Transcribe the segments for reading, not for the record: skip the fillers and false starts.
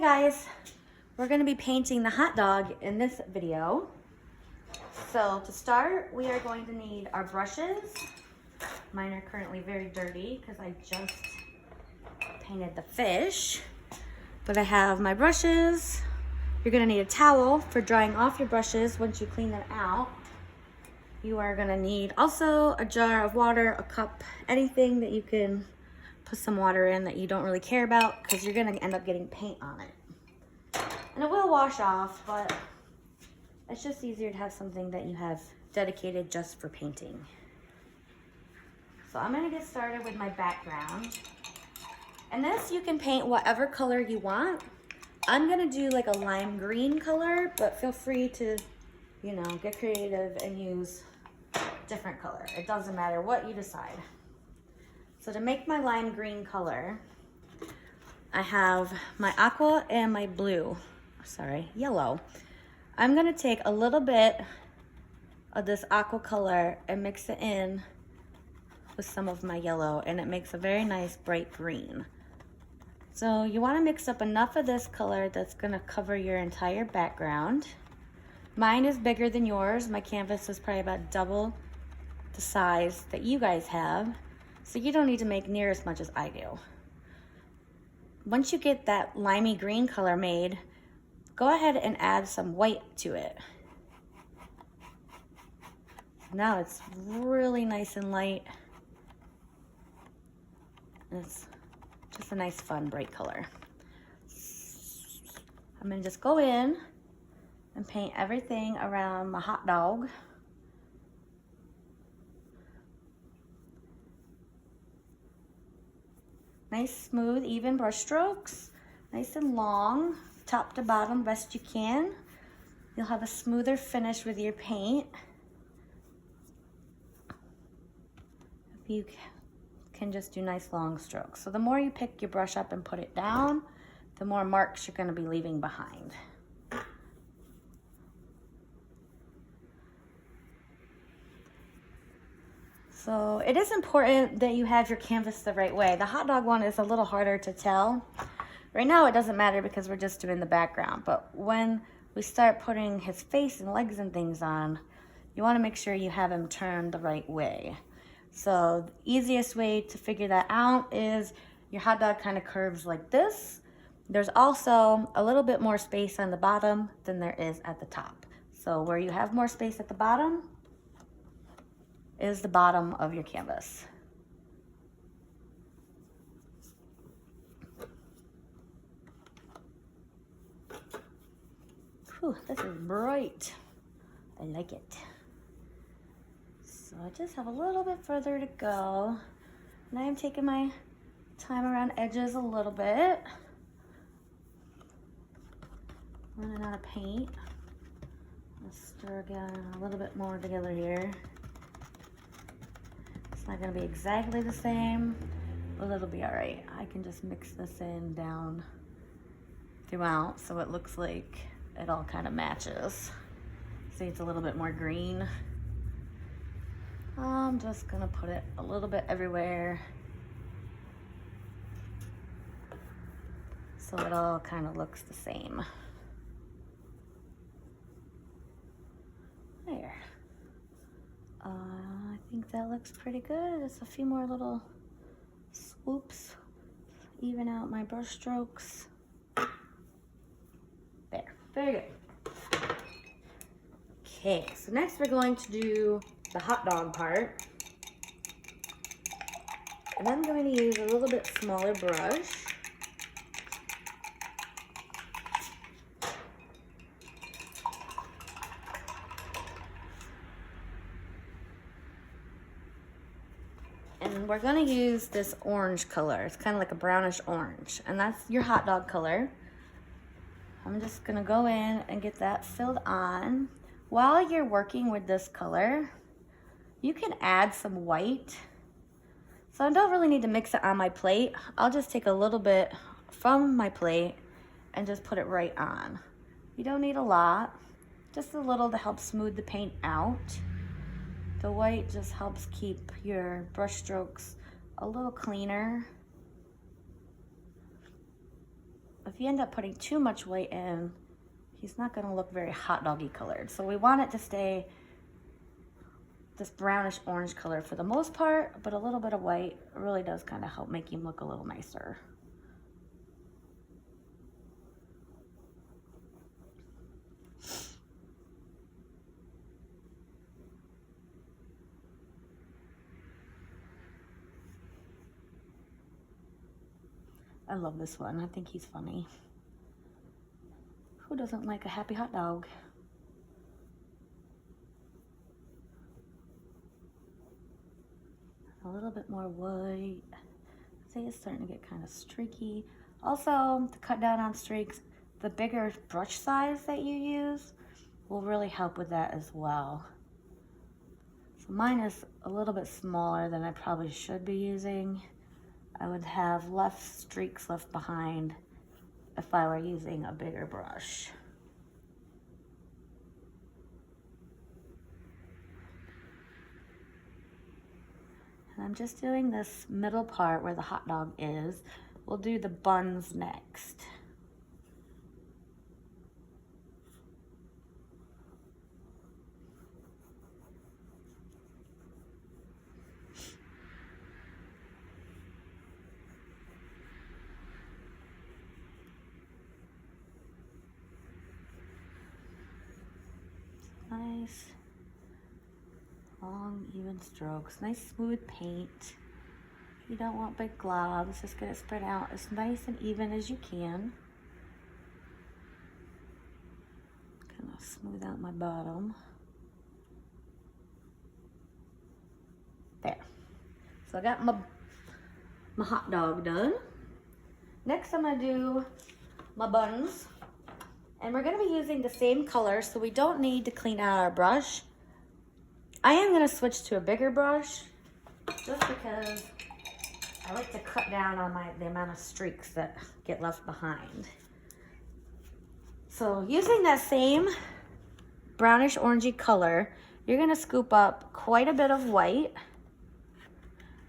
Hi guys, we're going to be painting the hot dog in this video. So to start, we are going to need our brushes. Mine are currently very dirty because I just painted the fish. But I have my brushes. You're going to need a towel for drying off your brushes once you clean them out. You are going to need also a jar of water, a cup, anything that you can put some water in that you don't really care about because you're going to end up getting paint on it. And it will wash off, but it's just easier to have something that you have dedicated just for painting. So I'm going to get started with my background. And this, you can paint whatever color you want. I'm going to do like a lime green color, but feel free to, you know, get creative and use different color. It doesn't matter what you decide. So to make my lime green color, I have my aqua and my yellow. I'm gonna take a little bit of this aqua color and mix it in with some of my yellow, and it makes a very nice bright green. So you wanna mix up enough of this color that's gonna cover your entire background. Mine is bigger than yours. My canvas is probably about double the size that you guys have. So you don't need to make near as much as I do. Once you get that limey green color made, go ahead and add some white to it. Now it's really nice and light. And it's just a nice, fun, bright color. I'm gonna just go in and paint everything around my hot dog. Nice, smooth, even brush strokes. Nice and long, top to bottom, best you can. You'll have a smoother finish with your paint. If you can just do nice long strokes. So the more you pick your brush up and put it down, the more marks you're gonna be leaving behind. So it is important that you have your canvas the right way. The hot dog one is a little harder to tell. Right now it doesn't matter because we're just doing the background, but when we start putting his face and legs and things on, you want to make sure you have him turned the right way. So the easiest way to figure that out is your hot dog kind of curves like this. There's also a little bit more space on the bottom than there is at the top. So where you have more space at the bottom is the bottom of your canvas. Whew, this is bright. I like it. So I just have a little bit further to go. And I am taking my time around edges a little bit. Running out of paint. Let's stir again a little bit more together here. It's not gonna be exactly the same, but it'll be all right. I can just mix this in down throughout so it looks like it all kind of matches. See, it's a little bit more green. I'm just gonna put it a little bit everywhere so it all kind of looks the same. There. I think that looks pretty good. Just a few more little swoops, even out my brush strokes. There, very good. Okay, so next we're going to do the hot dog part. And I'm going to use a little bit smaller brush. And we're gonna use this orange color. It's kind of like a brownish orange, and that's your hot dog color. I'm just gonna go in and get that filled on. While you're working with this color, you can add some white. So I don't really need to mix it on my plate. I'll just take a little bit from my plate and just put it right on. You don't need a lot, just a little to help smooth the paint out. The white just helps keep your brush strokes a little cleaner. if you end up putting too much white in, he's not gonna look very hot doggy colored. So we want it to stay this brownish orange color for the most part, but a little bit of white really does kind of help make him look a little nicer. I love this one. I think he's funny. Who doesn't like a happy hot dog? A little bit more white. See, it's starting to get kind of streaky. Also, to cut down on streaks, the bigger brush size that you use will really help with that as well. So mine is a little bit smaller than I probably should be using. I would have less streaks left behind if I were using a bigger brush. And I'm just doing this middle part where the hot dog is. We'll do the buns next. Nice, long, even strokes. Nice, smooth paint. You don't want big globs. Just get it spread out as nice and even as you can. Kind of smooth out my bottom. There. So I got my hot dog done. Next, I'm gonna do my buns. And we're gonna be using the same color, so we don't need to clean out our brush. I am gonna switch to a bigger brush, just because I like to cut down on the amount of streaks that get left behind. So using that same brownish orangey color, you're gonna scoop up quite a bit of white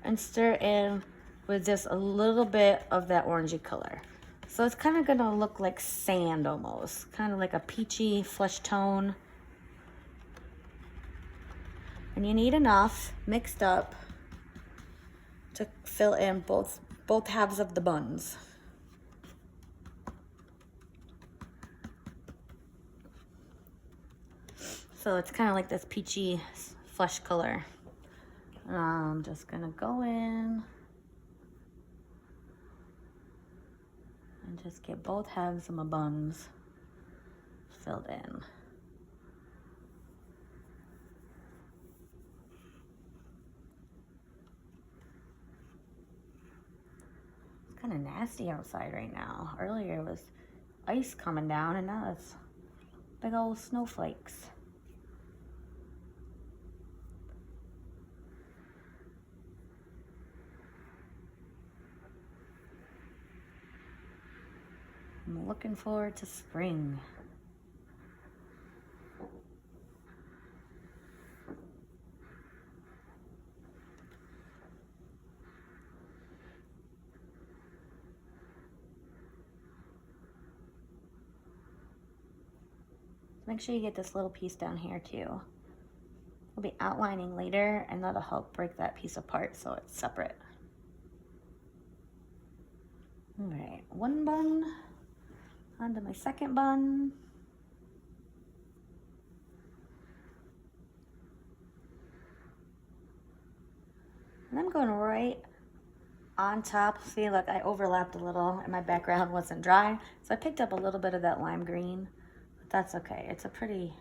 and stir in with just a little bit of that orangey color. So it's kind of gonna look like sand almost, kind of like a peachy flesh tone. And you need enough mixed up to fill in both halves of the buns. So it's kind of like this peachy flesh color. And I'm just gonna go in and just get both halves of my buns filled in. It's kind of nasty outside right now. Earlier it was ice coming down, and now it's big old snowflakes. I'm looking forward to spring. Make sure you get this little piece down here too. We'll be outlining later, and that'll help break that piece apart so it's separate. All right, one bun. Onto my second bun. And I'm going right on top. See, look, I overlapped a little and my background wasn't dry. So I picked up a little bit of that lime green, but that's okay. It's a pretty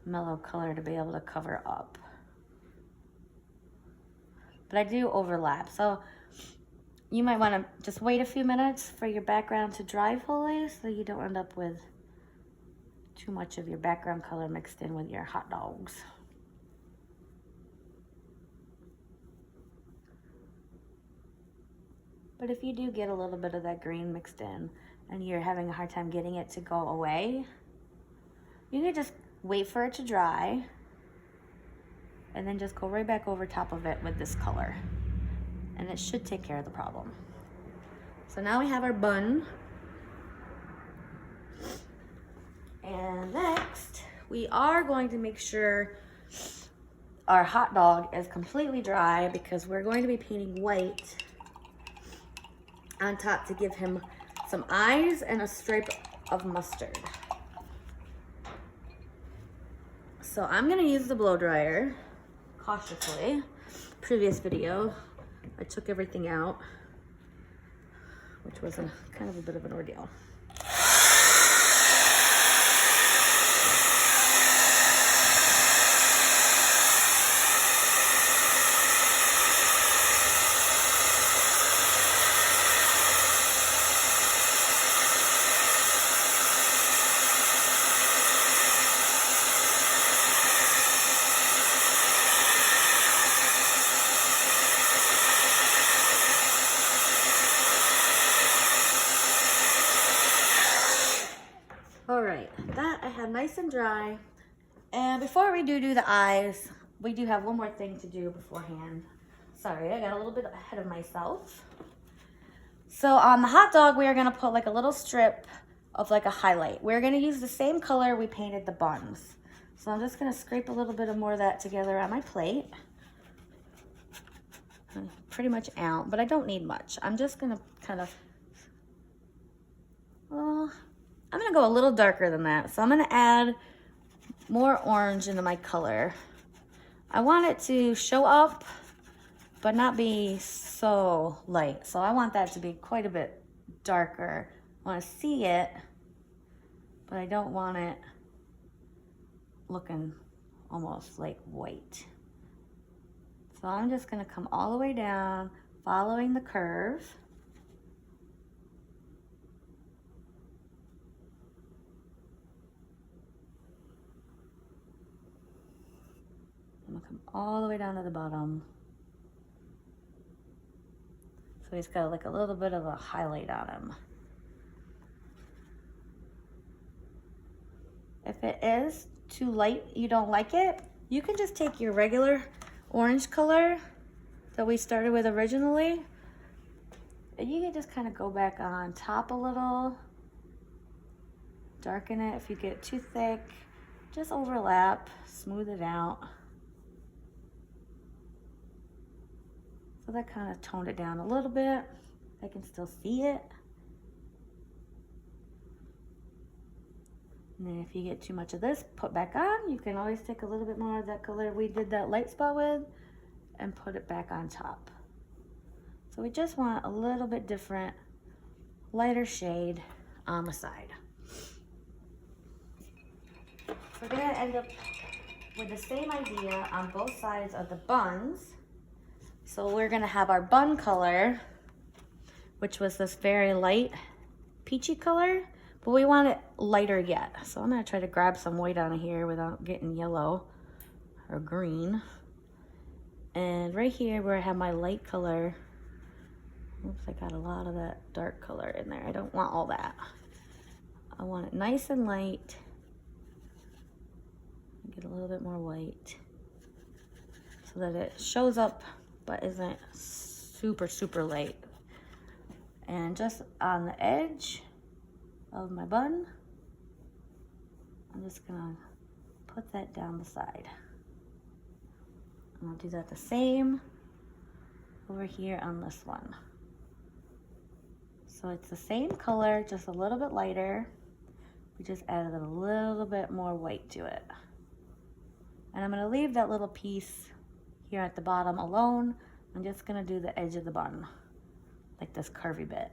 mellow color to be able to cover up. But I do overlap. So you might want to just wait a few minutes for your background to dry fully so you don't end up with too much of your background color mixed in with your hot dogs. But if you do get a little bit of that green mixed in and you're having a hard time getting it to go away, you can just wait for it to dry and then just go right back over top of it with this color. And it should take care of the problem. So now we have our bun And next, we are going to make sure our hot dog is completely dry because we're going to be painting white on top to give him some eyes and a stripe of mustard. So I'm gonna use the blow dryer cautiously. Previous video, I took everything out, which was kind of a bit of an ordeal. All right, that I have nice and dry. And before we do the eyes, we do have one more thing to do beforehand. Sorry, I got a little bit ahead of myself. So on the hot dog, we are gonna put like a little strip of like a highlight. We're gonna use the same color we painted the buns. So I'm just gonna scrape a little bit more of that together on my plate. Pretty much out, but I don't need much. I'm just gonna kind of, well, I'm gonna go a little darker than that. So I'm gonna add more orange into my color. I want it to show up, but not be so light. So I want that to be quite a bit darker. I wanna see it, but I don't want it looking almost like white. So I'm just gonna come all the way down, following the curve. I'm gonna come all the way down to the bottom. So he's got like a little bit of a highlight on him. If it is too light, you don't like it, you can just take your regular orange color that we started with originally, and you can just kind of go back on top a little, darken it. If you get too thick, just overlap, smooth it out. So that kind of toned it down a little bit. I can still see it. And then if you get too much of this, put back on. You can always take a little bit more of that color we did that light spot with and put it back on top. So we just want a little bit different, lighter shade on the side. We're gonna end up with the same idea on both sides of the buns. So we're gonna have our bun color, which was this very light peachy color, but we want it lighter yet. So I'm gonna try to grab some white out of here without getting yellow or green. And right here where I have my light color, oops, I got a lot of that dark color in there. I don't want all that. I want it nice and light. Get a little bit more white so that it shows up but isn't super, super light. And just on the edge of my bun, I'm just gonna put that down the side. And I'll do that the same over here on this one. So it's the same color, just a little bit lighter. We just added a little bit more white to it. And I'm gonna leave that little piece here at the bottom alone. I'm just gonna do the edge of the bun, like this curvy bit.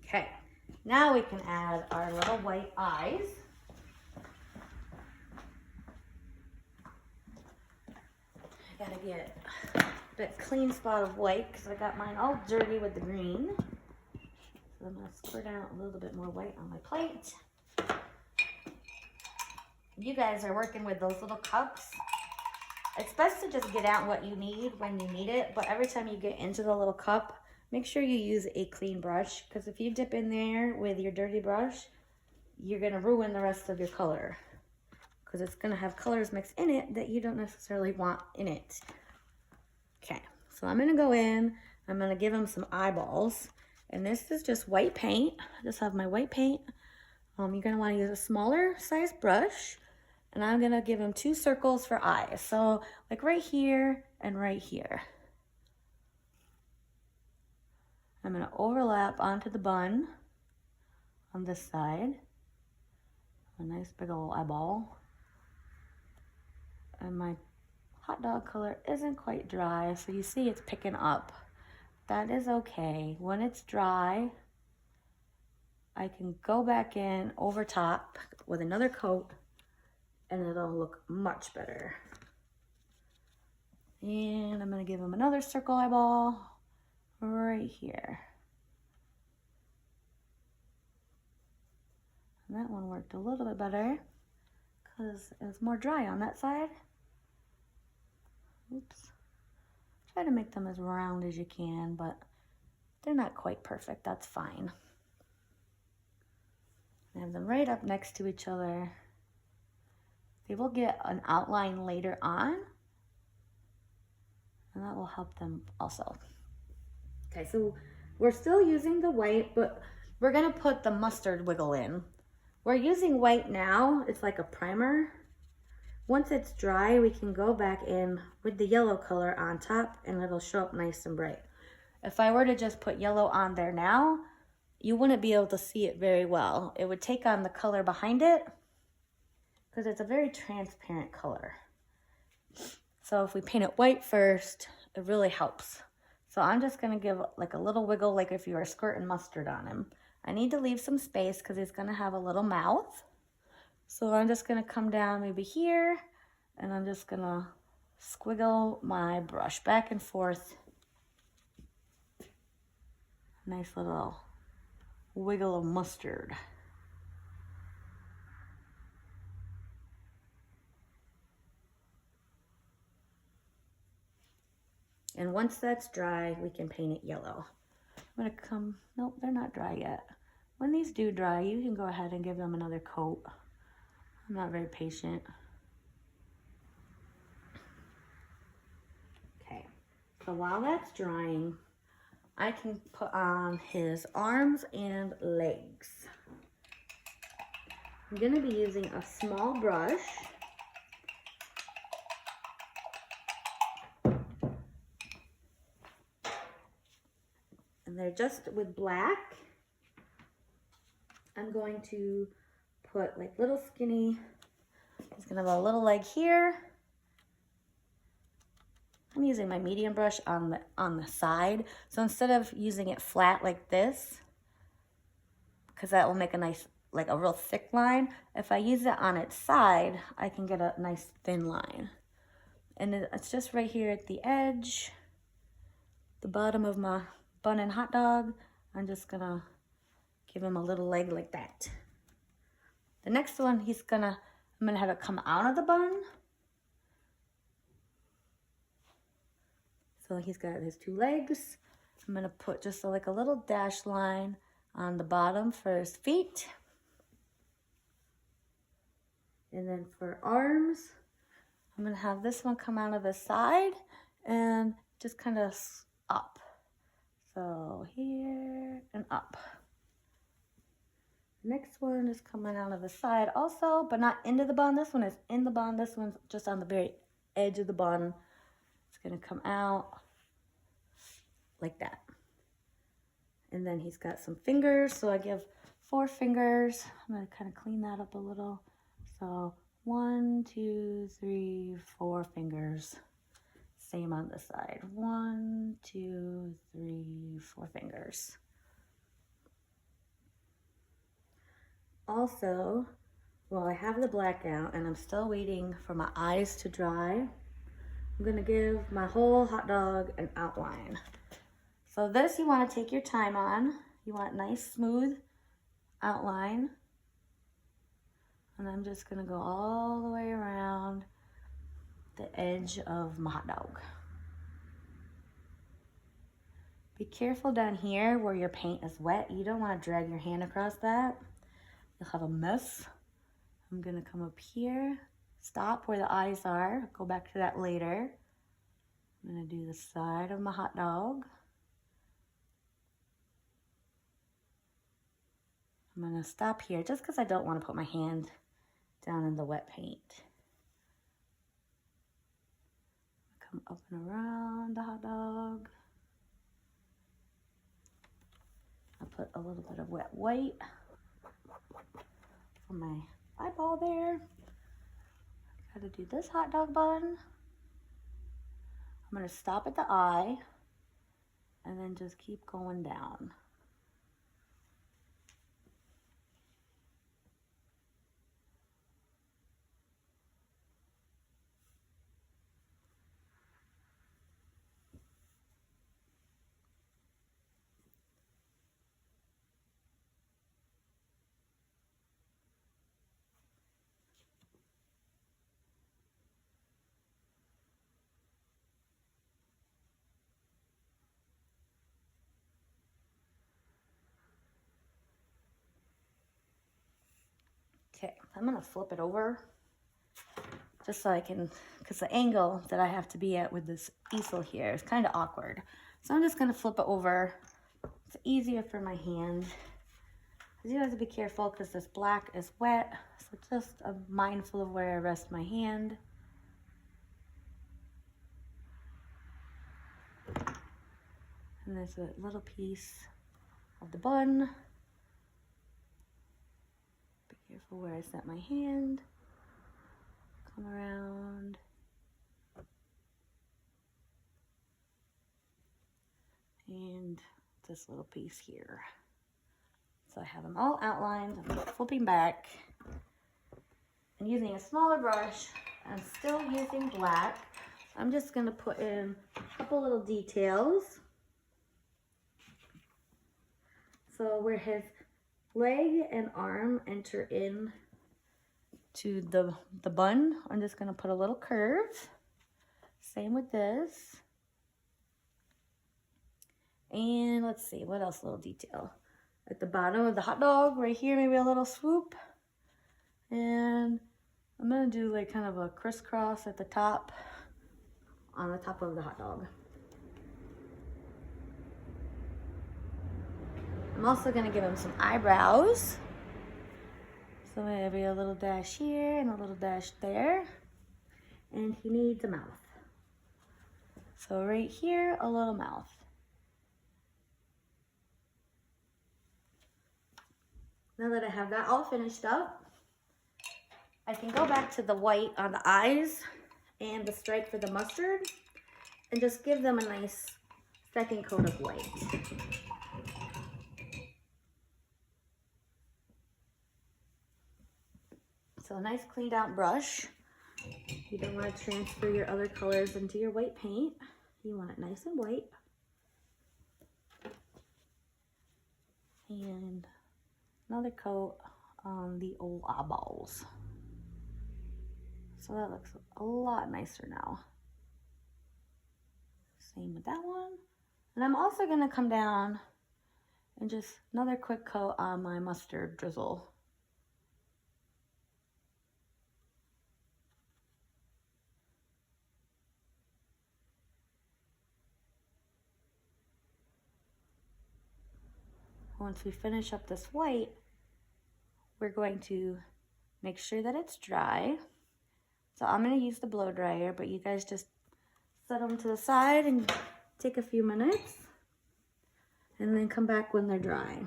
Okay, now we can add our little white eyes. I gotta get a bit clean spot of white because I got mine all dirty with the green. So I'm gonna squirt out a little bit more white on my plate. You guys are working with those little cups. It's best to just get out what you need when you need it, but every time you get into the little cup, make sure you use a clean brush, because if you dip in there with your dirty brush, you're gonna ruin the rest of your color, because it's gonna have colors mixed in it that you don't necessarily want in it. Okay, so I'm gonna go in I'm gonna give him some eyeballs. And this is just white paint. I just have my white paint. You're gonna wanna use a smaller size brush. And I'm gonna give him 2 circles for eyes. So like right here and right here. I'm gonna overlap onto the bun on this side. A nice big old eyeball. And my hot dog color isn't quite dry, so you see it's picking up. That is okay. When it's dry, I can go back in over top with another coat and it'll look much better. And I'm gonna give him another circle eyeball right here. And that one worked a little bit better because it was more dry on that side. Oops. Try to make them as round as you can, but they're not quite perfect. That's fine. I have them right up next to each other. They will get an outline later on, and that will help them also. Okay, so we're still using the white, but we're gonna put the mustard wiggle in. We're using white now, it's like a primer. Once it's dry, we can go back in with the yellow color on top and it'll show up nice and bright. If I were to just put yellow on there now, you wouldn't be able to see it very well. It would take on the color behind it because it's a very transparent color. So if we paint it white first, it really helps. So I'm just gonna give like a little wiggle, like if you were squirting mustard on him. I need to leave some space because he's gonna have a little mouth. So I'm just gonna come down maybe here and I'm just gonna squiggle my brush back and forth. Nice little wiggle of mustard. And once that's dry, we can paint it yellow. I'm gonna come, nope, they're not dry yet. When these do dry, you can go ahead and give them another coat. I'm not very patient. Okay, so while that's drying, I can put on his arms and legs. I'm gonna be using a small brush. And they're just with black. I'm going to put like little skinny, he's gonna have a little leg here. I'm using my medium brush on the side. So instead of using it flat like this, because that will make a nice, like a real thick line, if I use it on its side, I can get a nice thin line. And it's just right here at the edge, the bottom of my bun and hot dog. I'm just gonna give him a little leg like that. The next one, I'm gonna have it come out of the bun. So he's got his 2 legs. I'm gonna put just like a little dash line on the bottom for his feet. And then for arms, I'm gonna have this one come out of his side and just kind of up. So here and up. Next one is coming out of the side also, but not into the bun. This one is in the bun. This one's just on the very edge of the bun. It's gonna come out like that. And then he's got some fingers, so I give 4 fingers. I'm gonna kind of clean that up a little. So 1, 2, 3, 4 fingers. Same on the side. 1, 2, 3, 4 fingers. Also, while I have the black out and I'm still waiting for my eyes to dry, I'm gonna give my whole hot dog an outline. So this you wanna take your time on. You want nice, smooth outline. And I'm just gonna go all the way around the edge of my hot dog. Be careful down here where your paint is wet. You don't wanna drag your hand across that. You'll have a mess. I'm gonna come up here, stop where the eyes are, go back to that later. I'm gonna do the side of my hot dog. I'm gonna stop here just because I don't want to put my hand down in the wet paint. Come up and around the hot dog. I'll put a little bit of wet white for my eyeball there. Gotta do this hot dog bun. I'm gonna stop at the eye and then just keep going down. Okay, I'm gonna flip it over just so I can, because the angle that I have to be at with this easel here is kind of awkward. So I'm just gonna flip it over. It's easier for my hand. You have to be careful because this black is wet, so just mindful of where I rest my hand. And there's a little piece of the bun. Be careful where I set my hand. Come around. And this little piece here. So I have them all outlined. I'm flipping back and using a smaller brush. I'm still using black. I'm just going to put in a couple little details. So where his leg and arm enter in to the bun, I'm just going to put a little curve. Same with this. And let's see, what else? Little detail. At the bottom of the hot dog, right here, maybe a little swoop. And I'm gonna do like kind of a crisscross at the top, on the top of the hot dog. I'm also gonna give him some eyebrows. So maybe a little dash here and a little dash there. And he needs a mouth. So right here, a little mouth. Now that I have that all finished up, I can go back to the white on the eyes and the stripe for the mustard and just give them a nice second coat of white. So a nice cleaned out brush. You don't want to transfer your other colors into your white paint. You want it nice and white. And another coat on the old eyeballs. So that looks a lot nicer now. Same with that one. And I'm also gonna come down and just another quick coat on my mustard drizzle. Once we finish up this white, we're going to make sure that it's dry. So I'm going to use the blow dryer, but you guys just set them to the side and take a few minutes and then come back when they're dry.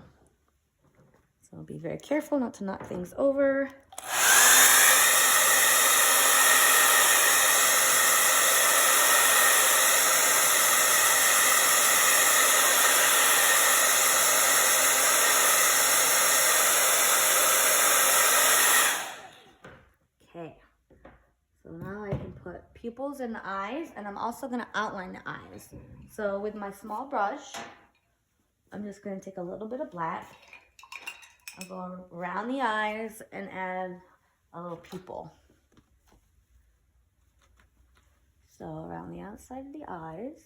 So be very careful not to knock things over. Okay, so now I can put pupils in the eyes, and I'm also going to outline the eyes. So with my small brush, I'm just going to take a little bit of black. I'll go around the eyes and add a little pupil. So around the outside of the eyes.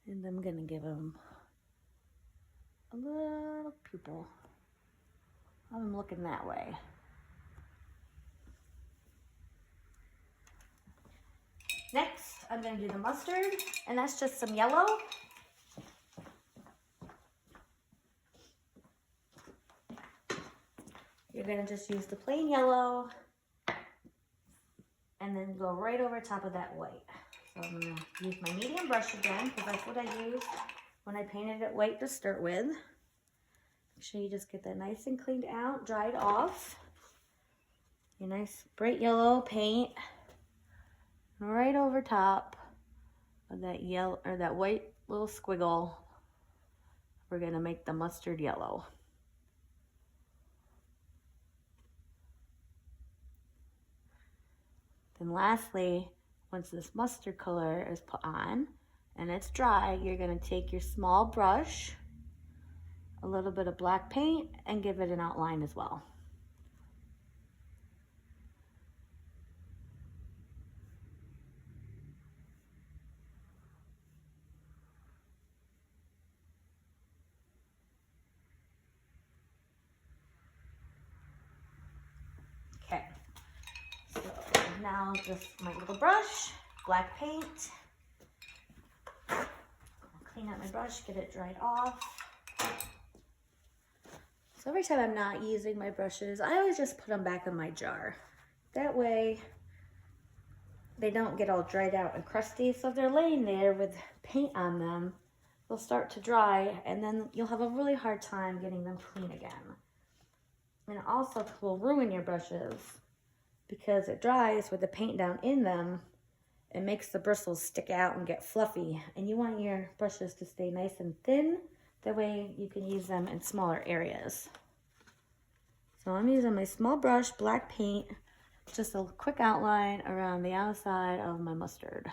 And I'm gonna give him a little pupil. I'm looking that way. Next, I'm gonna do the mustard, and that's just some yellow. You're gonna just use the plain yellow and then go right over top of that white. So I'm gonna use my medium brush again, because that's what I used when I painted it white to start with. Make sure you just get that nice and cleaned out, dried off. Your nice bright yellow paint right over top of that yellow or that white little squiggle. We're gonna make the mustard yellow. Then lastly, once this mustard color is put on and it's dry, you're gonna take your small brush, a little bit of black paint, and give it an outline as well. Okay, so now just my little brush, black paint. I'll clean out my brush, get it dried off. So every time I'm not using my brushes, I always just put them back in my jar. That way they don't get all dried out and crusty. So if they're laying there with paint on them, they'll start to dry, and then you'll have a really hard time getting them clean again. And it also will ruin your brushes because it dries with the paint down in them. It makes the bristles stick out and get fluffy, and you want your brushes to stay nice and thin. That way you can use them in smaller areas. So I'm using my small brush, black paint, just a quick outline around the outside of my mustard.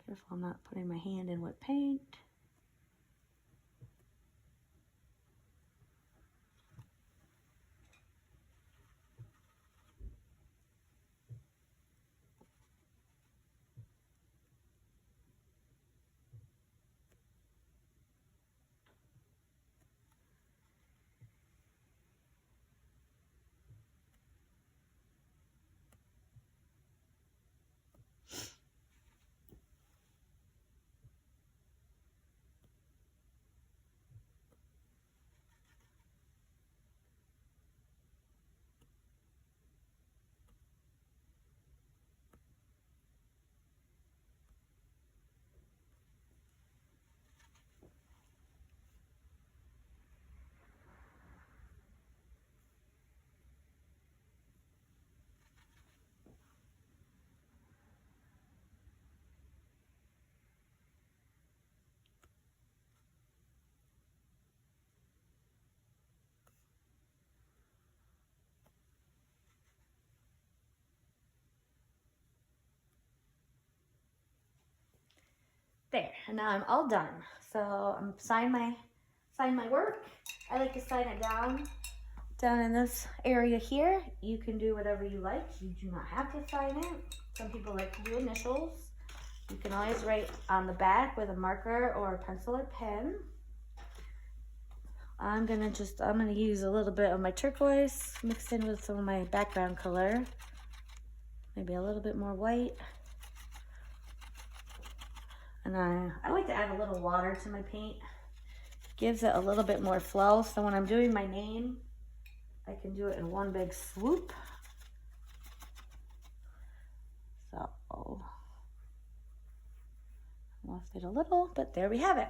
Careful I'm not putting my hand in wet paint. There, and now I'm all done. So I'm sign my work. I like to sign it down in this area here. You can do whatever you like. You do not have to sign it. Some people like to do initials. You can always write on the back with a marker or a pencil or pen. I'm gonna use a little bit of my turquoise mixed in with some of my background color. Maybe a little bit more white. And I like to add a little water to my paint. Gives it a little bit more flow. So when I'm doing my name, I can do it in one big swoop. So lost it a little, but there we have it.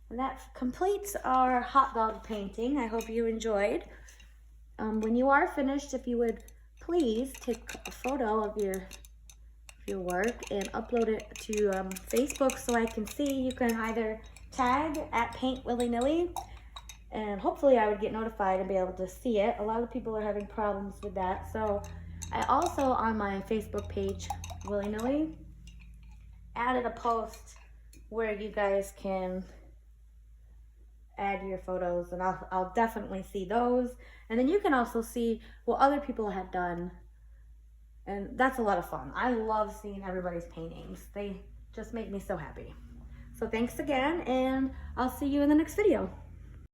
And that completes our hot dog painting. I hope you enjoyed. When you are finished, if you would please take a photo of your work and upload it to Facebook so I can see. You can either tag at Paint Willy-Nilly, and hopefully I would get notified and be able to see it. A lot of people are having problems with that. So I also, on my Facebook page, Willy-Nilly, added a post where you guys can add your photos, and I'll definitely see those. And then you can also see what other people have done. And that's a lot of fun. I love seeing everybody's paintings. They just make me so happy. So thanks again, and I'll see you in the next video.